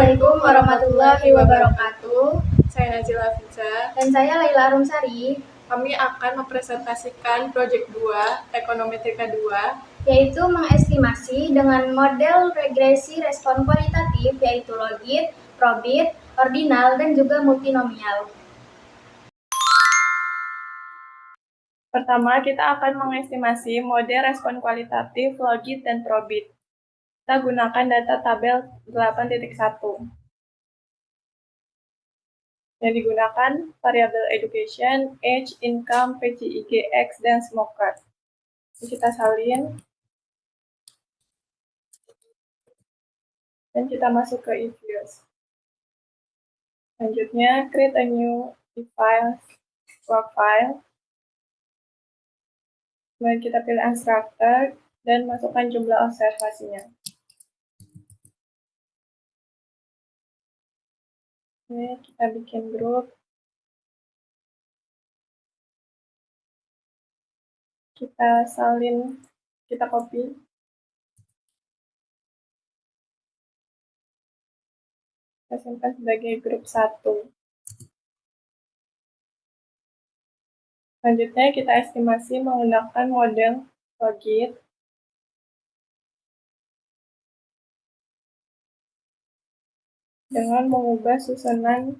Assalamualaikum warahmatullahi wabarakatuh. Saya Najila Fiza. Dan saya Laila Arumsari. Kami akan mempresentasikan proyek 2, Ekonometrik 2, yaitu mengestimasi dengan model regresi respon kualitatif, yaitu logit, probit, ordinal, dan juga multinomial. Pertama, kita akan mengestimasi model respon kualitatif, logit, dan probit. Kita gunakan data tabel 8.1. Yang digunakan variabel education, age, income, PCIGX, dan smoker. Kita salin. Dan kita masuk ke if-use. Selanjutnya, create a new file, work file. Kemudian kita pilih unstructured dan masukkan jumlah observasinya. Oke, kita bikin grup. Kita salin, kita copy. Kita simpan sebagai grup 1. Selanjutnya kita estimasi menggunakan model logit. Dengan mengubah susunan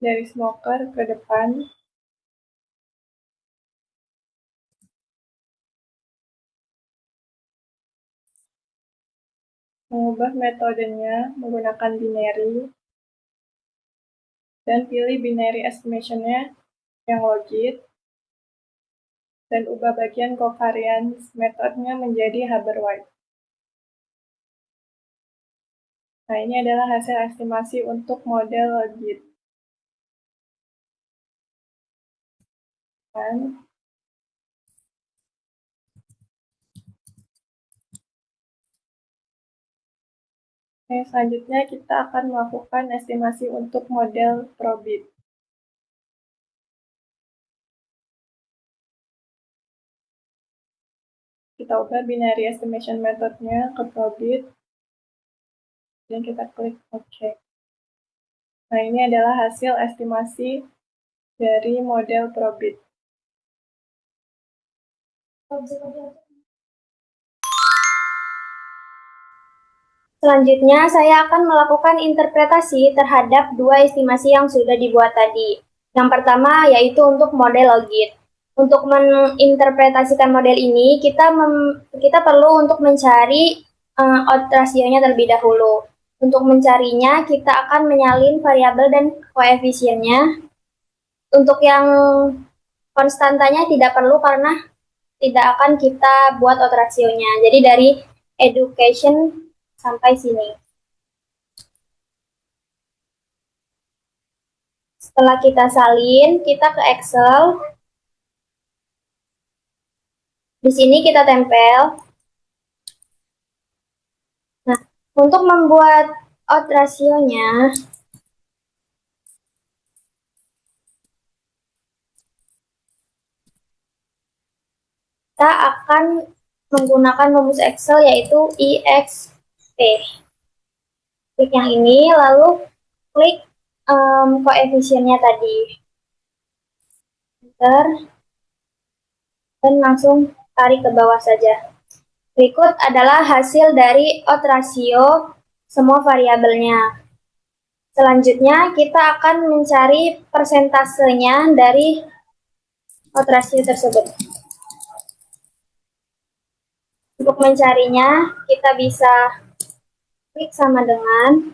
dari smoker ke depan. Mengubah metodenya menggunakan binary. Dan pilih binary estimation-nya yang logit. Dan ubah bagian covariance metodenya menjadi Haber-White. Nah, ini adalah hasil estimasi untuk model logit. Selanjutnya kita akan melakukan estimasi untuk model probit. Kita ubah binary estimation methodnya ke probit. Dan kita klik OK. Nah, ini adalah hasil estimasi dari model probit. Selanjutnya, saya akan melakukan interpretasi terhadap dua estimasi yang sudah dibuat tadi. Yang pertama yaitu untuk model logit. Untuk menginterpretasikan model ini, kita perlu untuk mencari odds rasionya terlebih dahulu. Untuk mencarinya, kita akan menyalin variabel dan koefisiennya. Untuk yang konstantanya tidak perlu karena tidak akan kita buat odds rasionya. Jadi dari education sampai sini. Setelah kita salin, kita ke Excel. Di sini kita tempel. Nah, untuk membuat odds rasionya, kita akan menggunakan rumus Excel yaitu IXP. Klik yang ini, lalu klik koefisiennya tadi. Enter. Dan langsung tarik ke bawah saja. Berikut adalah hasil dari odds rasio semua variabelnya. Selanjutnya kita akan mencari persentasenya dari odds rasio tersebut. Untuk mencarinya, kita bisa klik sama dengan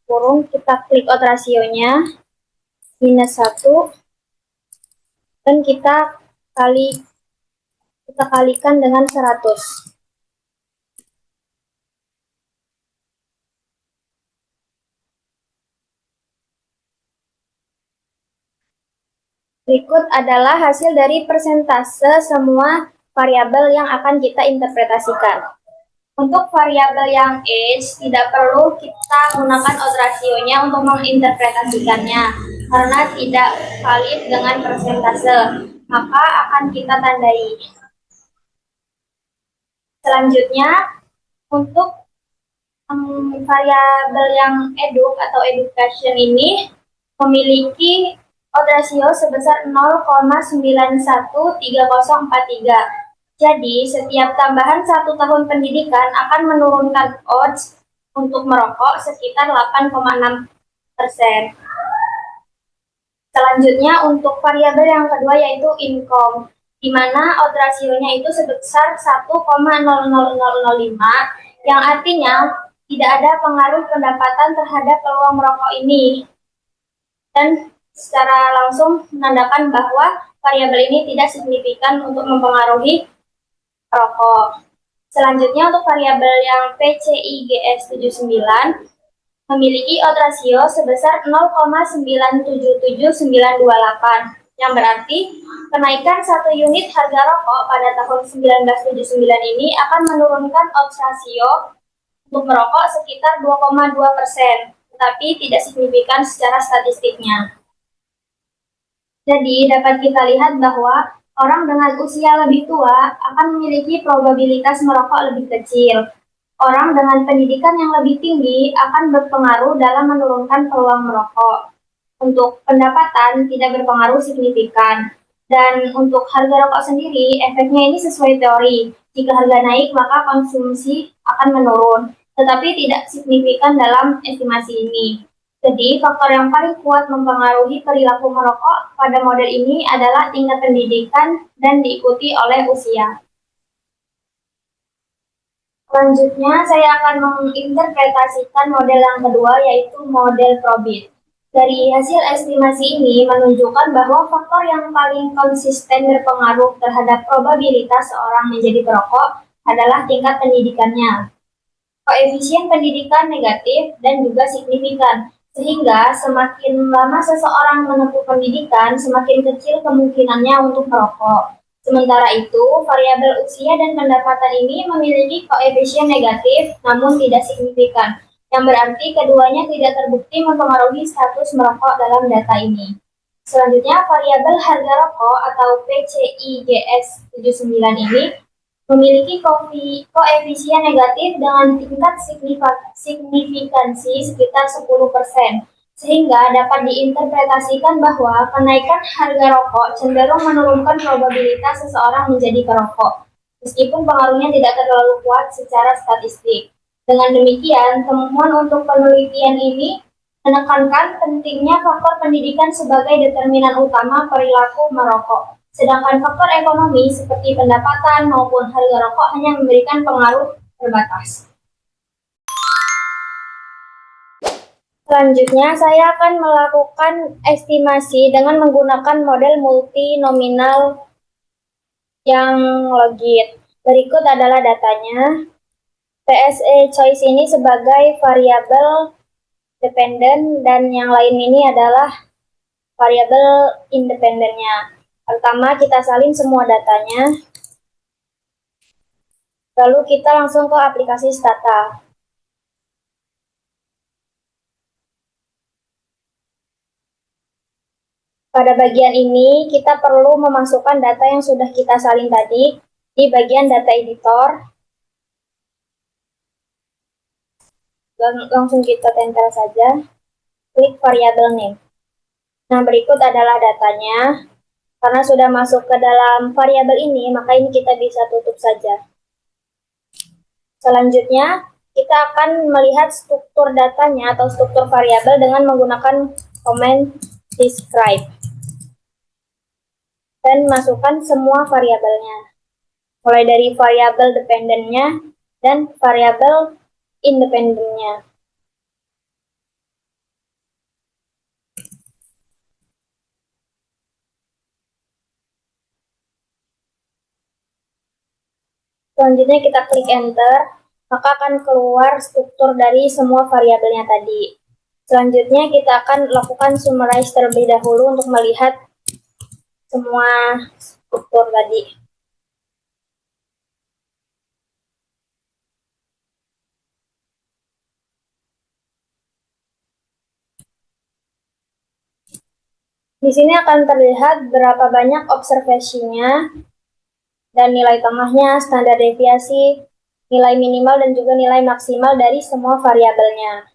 kurung, kita klik odds rasionya -1 dan kita kalikan dengan 100. Berikut adalah hasil dari persentase semua variabel yang akan kita interpretasikan. Untuk variabel yang age, tidak perlu kita gunakan odds rasionya untuk menginterpretasikannya, karena tidak valid dengan persentase, maka akan kita tandai. Selanjutnya, untuk variabel yang eduk atau education ini memiliki odds ratio sebesar 0,913043. Jadi, setiap tambahan 1 tahun pendidikan akan menurunkan odds untuk merokok sekitar 8,6%. Selanjutnya, untuk variabel yang kedua yaitu income, di mana odds rasionya itu sebesar 1,00005, yang artinya tidak ada pengaruh pendapatan terhadap peluang merokok ini. Dan secara langsung menandakan bahwa variabel ini tidak signifikan untuk mempengaruhi rokok. Selanjutnya untuk variabel yang PCIGS 79 memiliki odds rasio sebesar 0,977928, yang berarti kenaikan 1 unit harga rokok pada tahun 1979 ini akan menurunkan odds rasio untuk merokok sekitar 2,2%, tetapi tidak signifikan secara statistiknya. Jadi dapat kita lihat bahwa orang dengan usia lebih tua akan memiliki probabilitas merokok lebih kecil. Orang dengan pendidikan yang lebih tinggi akan berpengaruh dalam menurunkan peluang merokok. Untuk pendapatan tidak berpengaruh signifikan. Dan untuk harga rokok sendiri, efeknya ini sesuai teori. Jika harga naik, maka konsumsi akan menurun, tetapi tidak signifikan dalam estimasi ini. Jadi, faktor yang paling kuat mempengaruhi perilaku merokok pada model ini adalah tingkat pendidikan dan diikuti oleh usia. Selanjutnya, saya akan menginterpretasikan model yang kedua, yaitu model Probit. Dari hasil estimasi ini menunjukkan bahwa faktor yang paling konsisten berpengaruh terhadap probabilitas seorang menjadi perokok adalah tingkat pendidikannya. Koefisien pendidikan negatif dan juga signifikan, sehingga semakin lama seseorang menempuh pendidikan, semakin kecil kemungkinannya untuk merokok. Sementara itu, variabel usia dan pendapatan ini memiliki koefisien negatif namun tidak signifikan, yang berarti keduanya tidak terbukti mempengaruhi status merokok dalam data ini. Selanjutnya, variabel harga rokok atau PCIGS 79 ini memiliki koefisien negatif dengan tingkat signifikansi sekitar 10%. Sehingga dapat diinterpretasikan bahwa kenaikan harga rokok cenderung menurunkan probabilitas seseorang menjadi perokok, meskipun pengaruhnya tidak terlalu kuat secara statistik. Dengan demikian, temuan untuk penelitian ini menekankan pentingnya faktor pendidikan sebagai determinan utama perilaku merokok. Sedangkan faktor ekonomi seperti pendapatan maupun harga rokok hanya memberikan pengaruh terbatas. Selanjutnya, saya akan melakukan estimasi dengan menggunakan model multinominal yang logit. Berikut adalah datanya. PSE choice ini sebagai variabel dependen dan yang lain ini adalah variabel independennya. Pertama, kita salin semua datanya. Lalu kita langsung ke aplikasi Stata. Pada bagian ini, kita perlu memasukkan data yang sudah kita salin tadi di bagian data editor. Langsung kita tempel saja. Klik variabel name. Nah, berikut adalah datanya. Karena sudah masuk ke dalam variabel ini, maka ini kita bisa tutup saja. Selanjutnya, kita akan melihat struktur datanya atau struktur variabel dengan menggunakan komen describe. Dan masukkan semua variabelnya, mulai dari variabel dependennya dan variabel independennya. Selanjutnya kita klik enter, maka akan keluar struktur dari semua variabelnya tadi. Selanjutnya kita akan lakukan summarize terlebih dahulu untuk melihat semua struktur tadi. Di sini akan terlihat berapa banyak observasinya dan nilai tengahnya, standar deviasi, nilai minimal dan juga nilai maksimal dari semua variabelnya.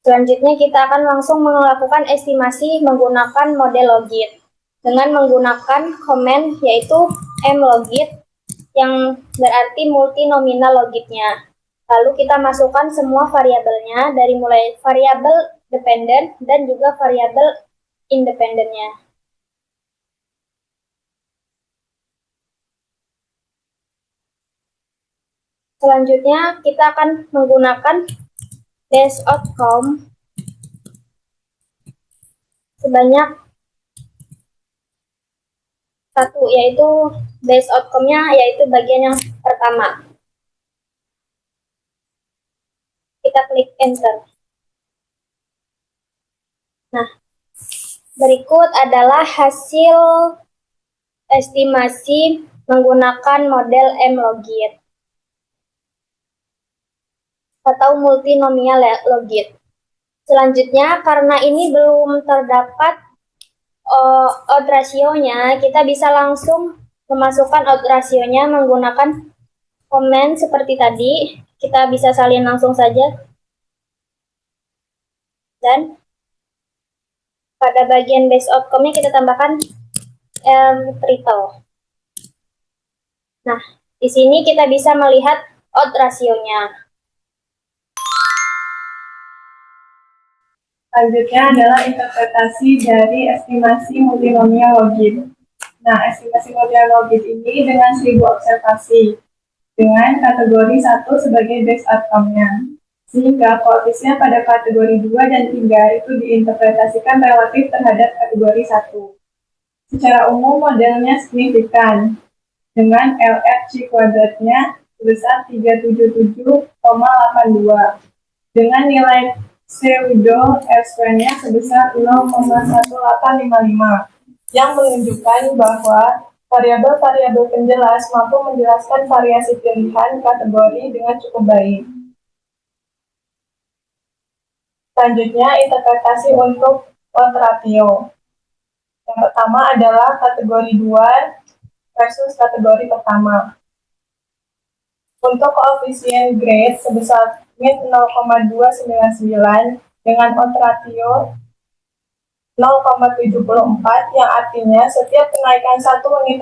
Selanjutnya kita akan langsung melakukan estimasi menggunakan model logit dengan menggunakan komen yaitu mlogit yang berarti multinominal logitnya. Lalu kita masukkan semua variabelnya dari mulai variabel dependen dan juga variabel independennya. Selanjutnya kita akan menggunakan base outcome sebanyak satu, yaitu base outcome-nya yaitu bagian yang pertama. Kita klik enter. Nah, berikut adalah hasil estimasi menggunakan model mlogit atau multinomial logit. Selanjutnya, karena ini belum terdapat odd ratio-nya, kita bisa langsung memasukkan odd ratio-nya menggunakan komen seperti tadi. Kita bisa salin langsung saja. Dan pada bagian base outcome-nya kita tambahkan triple. Nah, di sini kita bisa melihat odd ratio-nya. Selanjutnya adalah interpretasi dari estimasi multinomial logit. Nah, estimasi multinomial logit ini dengan 1000 observasi, dengan kategori 1 sebagai base outcome-nya. Sehingga koefisien pada kategori 2 dan 3 itu diinterpretasikan relatif terhadap kategori 1. Secara umum modelnya signifikan, dengan LFC kuadratnya sebesar 377,82, dengan nilai pseudo R-square-nya sebesar 0,1855, yang menunjukkan bahwa variabel-variabel penjelas mampu menjelaskan variasi pilihan kategori dengan cukup baik. Selanjutnya, interpretasi untuk odd ratio. Yang pertama adalah kategori 2 versus kategori pertama. Untuk koefisien grade sebesar min 0,299 dengan odd ratio 0,74, yang artinya setiap kenaikan 1 unit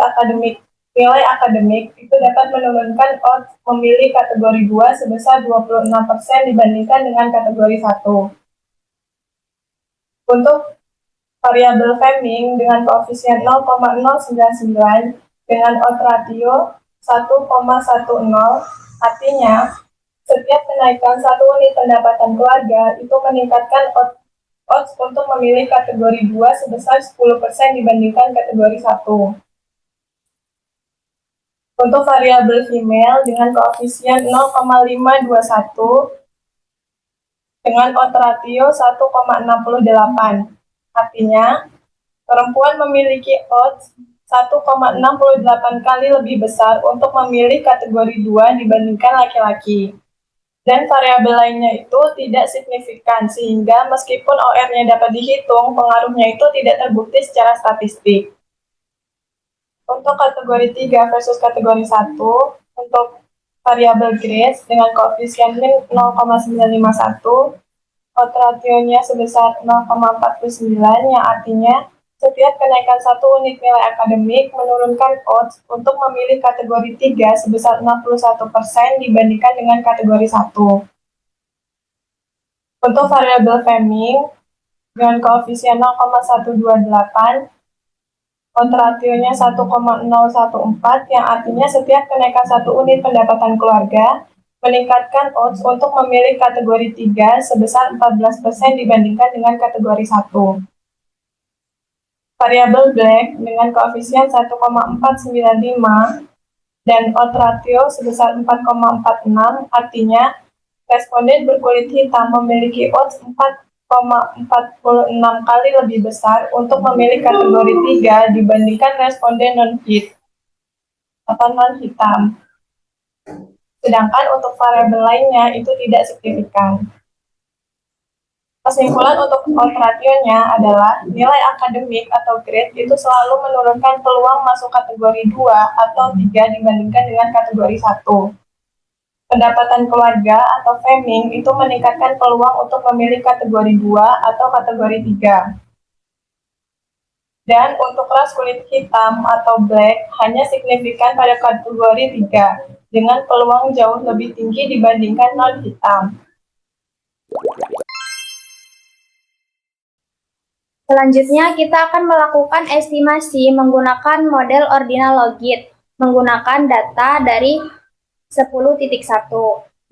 nilai akademik itu dapat menurunkan odds memilih kategori 2 sebesar 26% dibandingkan dengan kategori 1. Untuk variabel Fleming dengan koefisien 0,099 dengan odd ratio 1,10, artinya setiap kenaikan 1 unit pendapatan keluarga itu meningkatkan odds untuk memilih kategori 2 sebesar 10% dibandingkan kategori 1. Untuk variabel female dengan koefisien 0,521 dengan odd ratio 1,68. Artinya, perempuan memiliki odds 1,68 kali lebih besar untuk memilih kategori 2 dibandingkan laki-laki. Dan variabel lainnya itu tidak signifikan, sehingga meskipun OR-nya dapat dihitung, pengaruhnya itu tidak terbukti secara statistik. Untuk kategori 3 versus kategori 1, untuk variabel grade dengan koefisien min 0,951, odd ratio-nya sebesar 0,49, yang artinya setiap kenaikan 1 unit nilai akademik menurunkan odds untuk memilih kategori 3 sebesar 61% dibandingkan dengan kategori 1. Untuk variabel Fleming dengan koefisien 0,128, odd ratio-nya 1,014, yang artinya setiap kenaikan 1 unit pendapatan keluarga meningkatkan odds untuk memilih kategori 3 sebesar 14% dibandingkan dengan kategori 1. Variabel black dengan koefisien 1,495 dan odd ratio sebesar 4,46, artinya responden berkulit hitam memiliki odds 4,46 kali lebih besar untuk memilih kategori 3 dibandingkan responden non-hit atau non-hitam. Sedangkan untuk variabel lainnya itu tidak signifikan. Kesimpulan untuk odd ratio-nya adalah nilai akademik atau grade itu selalu menurunkan peluang masuk kategori 2 atau 3 dibandingkan dengan kategori 1. Pendapatan keluarga atau Fleming itu meningkatkan peluang untuk memilih kategori 2 atau kategori 3. Dan untuk ras kulit hitam atau black hanya signifikan pada kategori 3 dengan peluang jauh lebih tinggi dibandingkan non-hitam. Selanjutnya, kita akan melakukan estimasi menggunakan model ordinal logit, menggunakan data dari 10.1.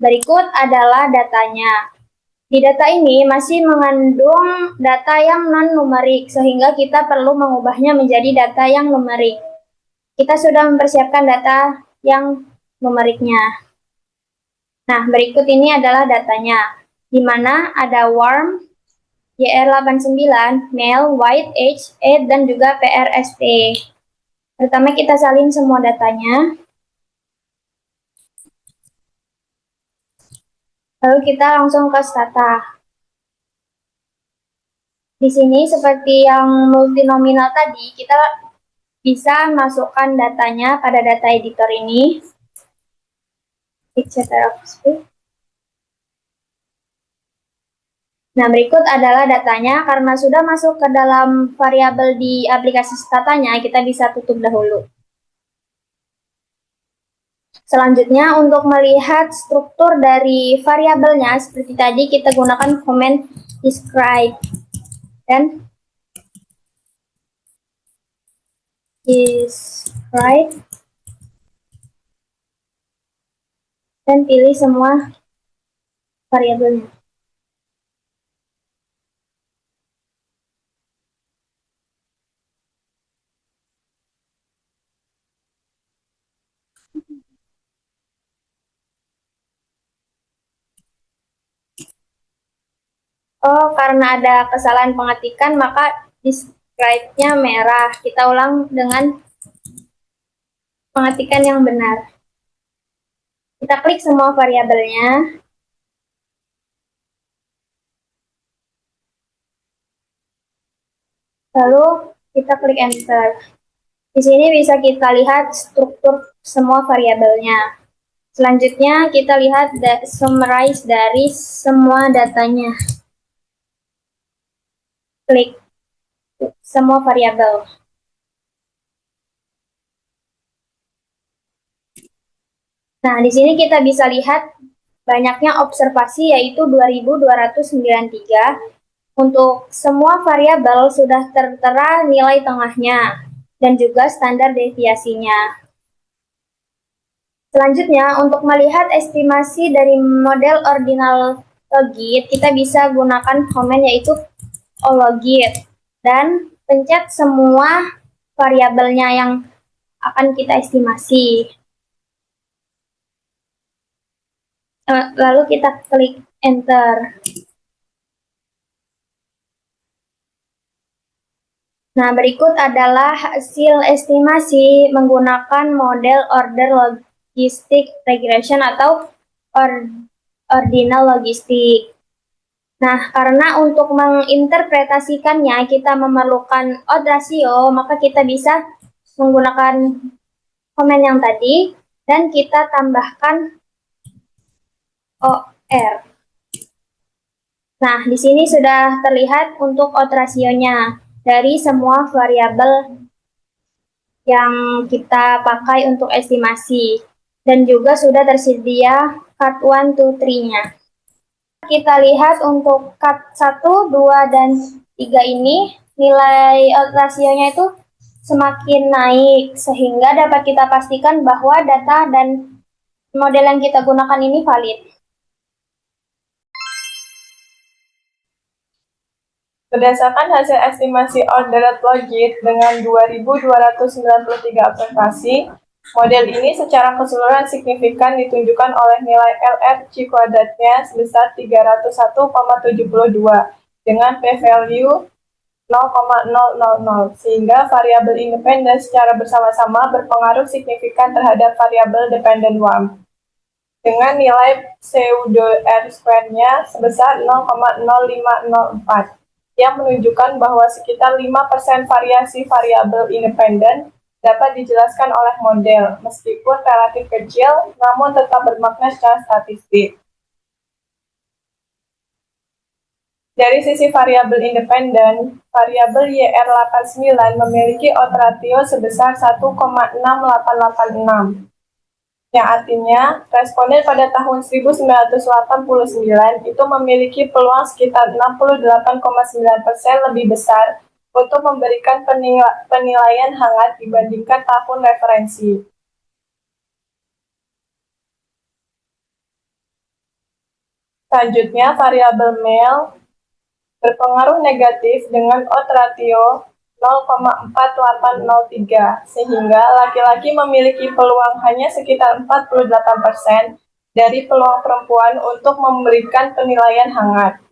Berikut adalah datanya. Di data ini masih mengandung data yang non-numerik, sehingga kita perlu mengubahnya menjadi data yang numerik. Kita sudah mempersiapkan data yang numeriknya. Nah, berikut ini adalah datanya, di mana ada warm, YR89, male, white, age, age, dan juga PRST. Pertama kita salin semua datanya. Lalu kita langsung ke stata. Di sini seperti yang multinominal tadi, kita bisa masukkan datanya pada data editor ini. Nah, berikut adalah datanya. Karena sudah masuk ke dalam variabel di aplikasi statanya, kita bisa tutup dahulu. Selanjutnya, untuk melihat struktur dari variabelnya, seperti tadi kita gunakan comment describe dan describe dan pilih semua variabelnya. Oh, karena ada kesalahan pengetikan, maka describe-nya merah. Kita ulang dengan pengetikan yang benar. Kita klik semua variabelnya. Lalu kita klik enter. Di sini bisa kita lihat struktur semua variabelnya. Selanjutnya kita lihat summarize dari semua datanya. Klik semua variabel. Nah, di sini kita bisa lihat banyaknya observasi, yaitu 2293. Untuk semua variabel sudah tertera nilai tengahnya dan juga standar deviasinya. Selanjutnya, untuk melihat estimasi dari model ordinal logit, kita bisa gunakan komen yaitu ologit dan pencet semua variabelnya yang akan kita estimasi. Lalu kita klik enter. Nah, berikut adalah hasil estimasi menggunakan model order logistic regression atau ordinal logistik. Nah, karena untuk menginterpretasikannya kita memerlukan odd ratio, maka kita bisa menggunakan komen yang tadi dan kita tambahkan OR. Nah, di sini sudah terlihat untuk odd ratio-nya dari semua variabel yang kita pakai untuk estimasi. Dan juga sudah tersedia cut 1, 2, 3-nya. Kita lihat untuk cut 1, 2, dan 3 ini nilai rasionya itu semakin naik, sehingga dapat kita pastikan bahwa data dan model yang kita gunakan ini valid. Berdasarkan hasil estimasi ordered logit dengan 2.293 observasi, model ini secara keseluruhan signifikan ditunjukkan oleh nilai LRC kuadratnya sebesar 301,72 dengan p-value 0,000, sehingga variabel independen secara bersama-sama berpengaruh signifikan terhadap variabel dependent warm dengan nilai pseudo R-square-nya sebesar 0,0504 yang menunjukkan bahwa sekitar 5% variasi variabel independen dapat dijelaskan oleh model, meskipun relatif kecil, namun tetap bermakna secara statistik. Dari sisi variabel independen, variabel YR89 memiliki odds ratio sebesar 1,6886, yang artinya responden pada tahun 1989 itu memiliki peluang sekitar 68,9% lebih besar untuk memberikan penilaian hangat dibandingkan tahun referensi. Selanjutnya, variabel male berpengaruh negatif dengan odds ratio 0,4803, sehingga laki-laki memiliki peluang hanya sekitar 48% dari peluang perempuan untuk memberikan penilaian hangat.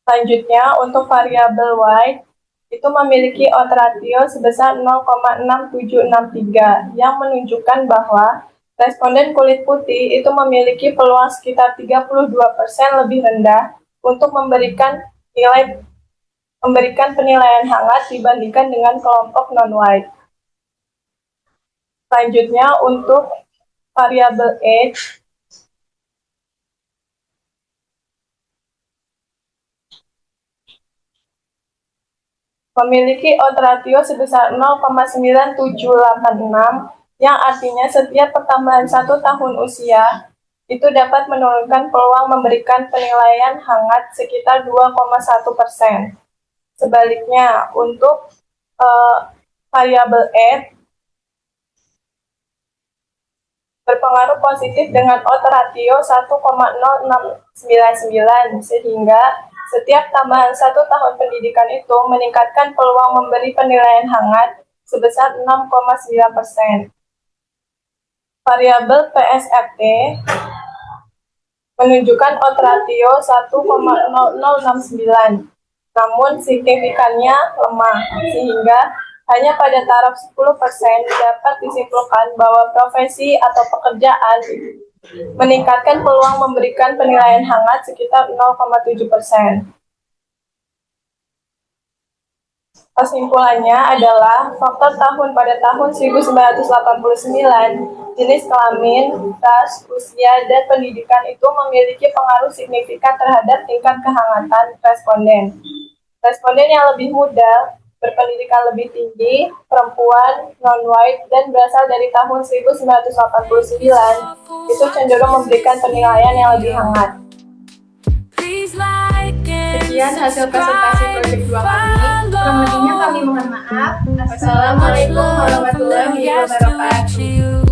Selanjutnya, untuk variabel white, itu memiliki odds ratio sebesar 0,6763, yang menunjukkan bahwa responden kulit putih itu memiliki peluang sekitar 32% lebih rendah untuk memberikan penilaian hangat dibandingkan dengan kelompok non-white. Selanjutnya, untuk variabel age, memiliki odds ratio sebesar 0,9786, yang artinya setiap pertambahan 1 tahun usia itu dapat menurunkan peluang memberikan penilaian hangat sekitar 2,1%. Sebaliknya, untuk variabel age berpengaruh positif dengan odds ratio 1,0699, sehingga setiap tambahan 1 tahun pendidikan itu meningkatkan peluang memberi penilaian hangat sebesar 6,9%. Variabel PSFT menunjukkan odds ratio 1,0069, namun signifikannya lemah, sehingga hanya pada taraf 10% dapat disimpulkan bahwa profesi atau pekerjaan meningkatkan peluang memberikan penilaian hangat sekitar 0,7%. Kesimpulannya adalah faktor tahun pada tahun 1989, jenis kelamin, ras, usia, dan pendidikan itu memiliki pengaruh signifikan terhadap tingkat kehangatan responden. Responden yang lebih muda, berpendidikan lebih tinggi, perempuan, non-white, dan berasal dari tahun 1989 itu cenderung memberikan penilaian yang lebih hangat. Sekian hasil presentasi proyek 2 kami. Kurang lebihnya kami mohon maaf. Wassalamualaikum warahmatullahi wabarakatuh.